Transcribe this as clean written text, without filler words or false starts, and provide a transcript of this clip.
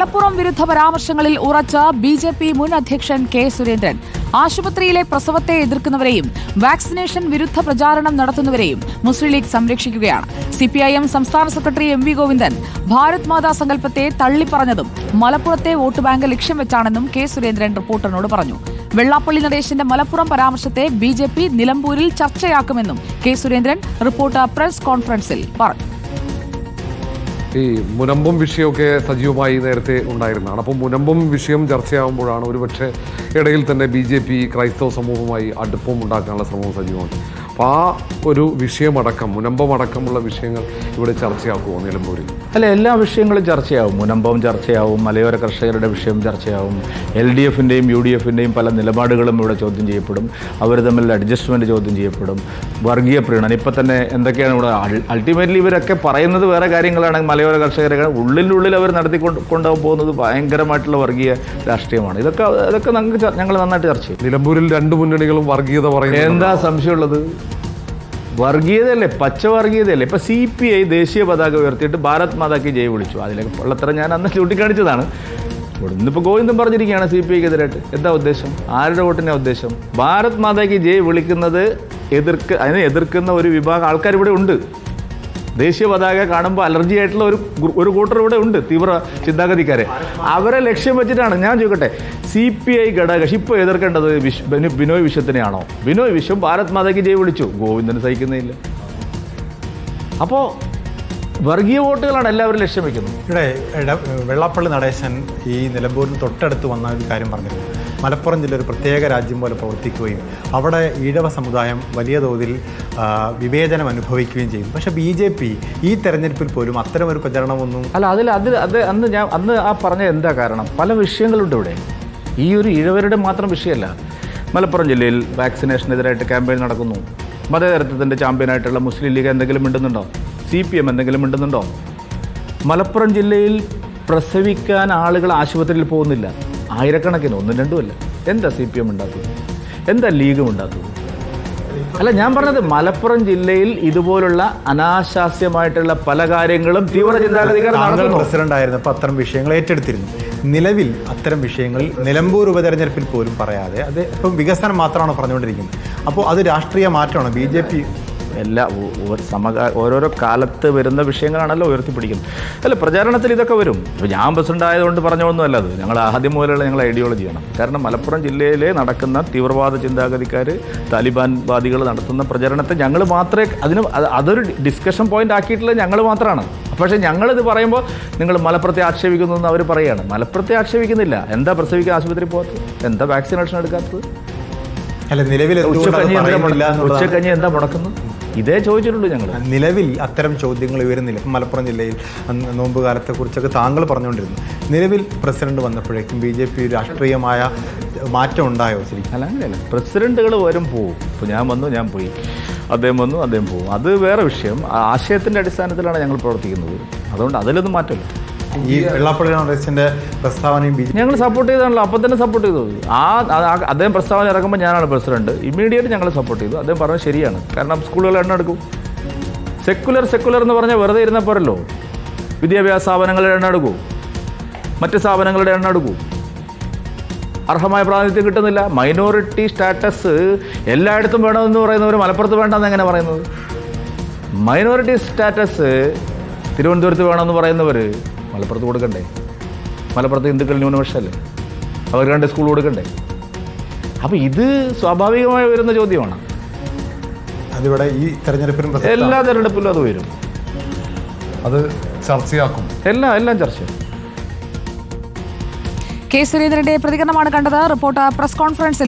മലപ്പുറം വിരുദ്ധ പരാമർശങ്ങളിൽ ഉറച്ച ബി.ജെ.പി. മുൻ അധ്യക്ഷൻ കെ. സുരേന്ദ്രൻ ആശുപത്രിയിലെ പ്രസവത്തെ എതിർക്കുന്നവരെയും വാക്സിനേഷൻ വിരുദ്ധ പ്രചാരണം നടത്തുന്നവരെയും മുസ്ലിം ലീഗ് സംരക്ഷിക്കുകയാണ്. സിപിഐഎം സംസ്ഥാന സെക്രട്ടറി എം.വി. ഗോവിന്ദൻ ഭാരത് മാതാ സങ്കല്പത്തെ തള്ളിപ്പറഞ്ഞതും മലപ്പുറത്തെ വോട്ട് ബാങ്ക് ലക്ഷ്യം വെച്ചാണെന്നും കെ. സുരേന്ദ്രൻ റിപ്പോർട്ടറിനോട് പറഞ്ഞു. വെള്ളാപ്പള്ളി നടേശന്റെ മലപ്പുറം പരാമർശത്തെ ബി.ജെ.പി. നിലമ്പൂരിൽ ചർച്ചയാക്കുമെന്നും കെ. സുരേന്ദ്രൻ റിപ്പോർട്ടർ പ്രസ് കോൺഫറൻസിൽ പറഞ്ഞു. ഈ മുനമ്പം വിഷയമൊക്കെ സജീവമായി നേരത്തെ ഉണ്ടായിരുന്നതാണ്. അപ്പം മുനമ്പം വിഷയം ചർച്ചയാകുമ്പോഴാണ് ഒരുപക്ഷെ ഇടയിൽ തന്നെ ബി.ജെ.പി. ക്രൈസ്തവ സമൂഹവുമായി അടുപ്പം ഉണ്ടാക്കാനുള്ള ശ്രമവും സജീവമാണ്. അപ്പോൾ ആ ഒരു വിഷയമടക്കം മുനമ്പമടക്കമുള്ള വിഷയങ്ങൾ ഇവിടെ ചർച്ചയാക്കുമോ നിലമ്പൂരിൽ? അല്ല, എല്ലാ വിഷയങ്ങളും ചർച്ചയാവും. മുനമ്പം ചർച്ചയാവും, മലയോര കർഷകരുടെ വിഷയം ചർച്ചയാവും, LDFിൻ്റെയും UDFിൻ്റെയും പല നിലപാടുകളും ഇവിടെ ചോദ്യം ചെയ്യപ്പെടും. അവർ തമ്മിലുള്ള അഡ്ജസ്റ്റ്മെൻറ്റ് ചോദ്യം ചെയ്യപ്പെടും. വർഗീയ പ്രീണനം ഇപ്പം തന്നെ എന്തൊക്കെയാണ് ഇവിടെ അൾട്ടിമേറ്റ്ലി ഇവരൊക്കെ പറയുന്നത് വേറെ കാര്യങ്ങളാണെങ്കിൽ മലയോര കർഷകരെ ഉള്ളിനുള്ളിൽ അവർ നടത്തിക്കൊണ്ടുപോകുന്നത് ഭയങ്കരമായിട്ടുള്ള വർഗീയ രാഷ്ട്രീയമാണ്. ഇതൊക്കെ ഞങ്ങൾ നന്നായിട്ട് ചർച്ച ചെയ്യും. നിലമ്പൂരിൽ രണ്ട് മുന്നണികളും വർഗീയത പറയുന്നത് എന്താ സംശയമുള്ളത്? വർഗീയതയല്ലേ, പച്ച വർഗീയതയല്ലേ. ഇപ്പം CPI ദേശീയ പതാക ഉയർത്തിയിട്ട് ഭാരത് മാതാക്ക് ജയ് വിളിച്ചു. അതിലേക്ക് ഉള്ളത്ര ഞാൻ അന്ന് ചൂണ്ടിക്കാണിച്ചതാണ്. ഇന്നിപ്പോൾ ഗോവിന്ദൻ പറഞ്ഞിരിക്കുകയാണ് CPIക്ക് എതിരായിട്ട്. എന്താ ഉദ്ദേശം? ആരുടെ വോട്ടിൻ്റെ ഉദ്ദേശം? ഭാരത് മാതാക്ക് ജയ് വിളിക്കുന്നത് അതിനെ എതിർക്കുന്ന ഒരു വിഭാഗം ആൾക്കാർ ഇവിടെ ഉണ്ട്. ദേശീയ പതാക കാണുമ്പോൾ അലർജി ആയിട്ടുള്ള ഒരു കൂട്ടർ ഇവിടെ ഉണ്ട്, തീവ്ര ചിന്താഗതിക്കാരെ. അവരെ ലക്ഷ്യം വെച്ചിട്ടാണ്. ഞാൻ ചോദിക്കട്ടെ, CPI ഘടകകക്ഷി ഇപ്പോൾ എതിർക്കേണ്ടത് ബിനോയ് വിശ്വത്തിനെയാണോ? ബിനോയ് വിശ്വം ഭാരത് മാതാക്ക് ജയ് വിളിച്ചു, ഗോവിന്ദന് സഹിക്കുന്നില്ല. അപ്പോൾ വർഗീയ വോട്ടുകളാണ് എല്ലാവരും ലക്ഷ്യം വയ്ക്കുന്നത്. ഇവിടെ വെള്ളാപ്പള്ളി നടേശൻ ഈ നിലമ്പൂരിന് തൊട്ടടുത്ത് വന്ന ഒരു കാര്യം പറഞ്ഞിരുന്നു. മലപ്പുറം ജില്ല ഒരു പ്രത്യേക രാജ്യം പോലെ പ്രവർത്തിക്കുകയും അവിടെ ഈഴവ സമുദായം വലിയ തോതിൽ വിവേചനം അനുഭവിക്കുകയും ചെയ്തു. പക്ഷേ BJP ഈ തെരഞ്ഞെടുപ്പിൽ പോലും അത്തരമൊരു പ്രചരണമൊന്നും അന്ന് ആ പറഞ്ഞ എന്താ കാരണം? പല വിഷയങ്ങളുണ്ട് ഇവിടെ. ഈ ഒരു ഈഴവരുടെ മാത്രം വിഷയമല്ല. മലപ്പുറം ജില്ലയിൽ വാക്സിനേഷനെതിരായിട്ട് ക്യാമ്പയിൻ നടക്കുന്നു. മതേതരത്വത്തിൻ്റെ ചാമ്പ്യനായിട്ടുള്ള മുസ്ലിം ലീഗ് എന്തെങ്കിലും മിണ്ടുന്നുണ്ടോ? CPM എന്തെങ്കിലും മിണ്ടുന്നുണ്ടോ? മലപ്പുറം ജില്ലയിൽ പ്രസവിക്കാൻ ആളുകൾ ആശുപത്രിയിൽ പോകുന്നില്ല, ആയിരക്കണക്കിന്, ഒന്നും രണ്ടുമല്ല. എന്താ CPM ഉണ്ടാക്കുന്നത്? എന്താ ലീഗും ഉണ്ടാക്കുന്നത്? അല്ല, ഞാൻ പറഞ്ഞത് മലപ്പുറം ജില്ലയിൽ ഇതുപോലുള്ള അനാശാസ്യമായിട്ടുള്ള പല കാര്യങ്ങളും തീവ്ര ചിന്താഗതിക്കാർ നടക്കുന്നു. പ്രസിഡന്റ് ആയിരുന്നപ്പോൾ അത്തരം വിഷയങ്ങൾ ഏറ്റെടുത്തിരുന്നു. നിലവിൽ അത്തരം വിഷയങ്ങൾ നിലമ്പൂർ ഉപതെരഞ്ഞെടുപ്പിൽ പോലും പറയാതെ അത് ഇപ്പം വികസനം മാത്രമാണ് പറഞ്ഞുകൊണ്ടിരിക്കുന്നത്. അപ്പോൾ അത് രാഷ്ട്രീയ മാറ്റമാണ്. BJP ഓരോരോ കാലത്ത് വരുന്ന വിഷയങ്ങളാണല്ലോ ഉയർത്തിപ്പിടിക്കുന്നത്. അല്ല, പ്രചാരണത്തിൽ ഇതൊക്കെ വരും. ഇപ്പോൾ ഞാൻ പ്രസിഡന്റ് ആയതുകൊണ്ട് പറഞ്ഞൊന്നും അല്ല. അത് ഞങ്ങൾ ആദ്യം മുതലുള്ള ഞങ്ങൾ ഐഡിയോളജിയാണ്. കാരണം മലപ്പുറം ജില്ലയിൽ നടക്കുന്ന തീവ്രവാദ ചിന്താഗതിക്കാർ, താലിബാൻവാദികൾ നടത്തുന്ന പ്രചരണത്തെ ഞങ്ങൾ മാത്രമേ അതൊരു ഡിസ്കഷൻ പോയിന്റ് ആക്കിയിട്ടുള്ളത് ഞങ്ങൾ മാത്രമാണ്. പക്ഷേ ഞങ്ങളിത് പറയുമ്പോൾ നിങ്ങൾ മലപ്പുറത്തെ ആക്ഷേപിക്കുന്നു എന്ന് അവർ പറയുകയാണ്. മലപ്പുറത്തെ ആക്ഷേപിക്കുന്നില്ല. എന്താ പ്രസവിക്കാൻ ആശുപത്രി പോകാത്തത്? എന്താ വാക്സിനേഷൻ എടുക്കാത്തത്? അല്ല, നിലവിൽ ഉച്ചക്കഞ്ഞി എന്താ മുടക്കുന്നത്? ഇതേ ചോദിച്ചിട്ടുള്ളൂ ഞങ്ങൾ. നിലവിൽ അത്തരം ചോദ്യങ്ങൾ ഉയരുന്നില്ല. ഇപ്പം മലപ്പുറം ജില്ലയിൽ നോമ്പ് കാലത്തെക്കുറിച്ചൊക്കെ താങ്കൾ പറഞ്ഞുകൊണ്ടിരുന്നു. നിലവിൽ പ്രസിഡന്റ് വന്നപ്പോഴേക്കും BJP രാഷ്ട്രീയമായ മാറ്റം ഉണ്ടായോ? ശരിക്കും അല്ല, അങ്ങനെയല്ല. പ്രസിഡന്റുകൾ വരും പോവും. ഇപ്പോൾ ഞാൻ വന്നു, ഞാൻ പോയി, അദ്ദേഹം വന്നു, അദ്ദേഹം പോവും. അത് വേറെ വിഷയം. ആശയത്തിൻ്റെ അടിസ്ഥാനത്തിലാണ് ഞങ്ങൾ പ്രവർത്തിക്കുന്നത്. അതുകൊണ്ട് അതിലൊന്നും മാറ്റമില്ല. ഈ വെള്ളാപ്പള്ളി നടേശന്റെ പ്രസ്താവനയും ഞങ്ങൾ സപ്പോർട്ട് ചെയ്താണല്ലോ. അപ്പം തന്നെ സപ്പോർട്ട് ചെയ്തു. അദ്ദേഹം പ്രസ്താവന ഇറക്കുമ്പോൾ ഞാനാണ് പ്രസിഡന്റ്. ഇമ്മീഡിയറ്റ് ഞങ്ങൾ സപ്പോർട്ട് ചെയ്തു. അദ്ദേഹം പറഞ്ഞത് ശരിയാണ്. കാരണം സ്കൂളുകൾ എണ്ണം എടുക്കും. സെക്കുലർ എന്ന് പറഞ്ഞാൽ വെറുതെ ഇരുന്നപ്പോഴല്ലോ. വിദ്യാഭ്യാസ സ്ഥാപനങ്ങളുടെ എണ്ണം എടുക്കൂ, മറ്റ് സ്ഥാപനങ്ങളുടെ എണ്ണം എടുക്കൂ. അർഹമായ പ്രാതിനിധ്യം കിട്ടുന്നില്ല. മൈനോറിറ്റി സ്റ്റാറ്റസ് എല്ലായിടത്തും വേണമെന്ന് പറയുന്നവർ മലപ്പുറത്ത് വേണ്ടെന്ന് എങ്ങനെ പറയുന്നത്? മൈനോറിറ്റി സ്റ്റാറ്റസ് തിരുവനന്തപുരത്ത് വേണമെന്ന് പറയുന്നവർ മലപ്പുറത്ത് കൊടുക്കണ്ടേ? മലപ്പുറത്ത് ഹിന്ദുക്കൾ ന്യൂനപക്ഷമല്ലേ? അവർക്ക് രണ്ട് സ്കൂൾ കൊടുക്കണ്ടേ? അപ്പോൾ ഇത് സ്വാഭാവികമായി വരുന്ന ചോദ്യമാണ്. അതിവിടെ ഈ തെരഞ്ഞെടുപ്പിലും എല്ലാ തെരഞ്ഞെടുപ്പിലും അത് വരും. അത് ചർച്ചയാക്കും. എല്ലാം ചർച്ചയാക്കും. കെ. സുരേന്ദ്രന്റെ പ്രതികരണമാണ് കണ്ടത്. റിപ്പോർട്ടർ പ്രസ് കോൺഫറൻസിൽ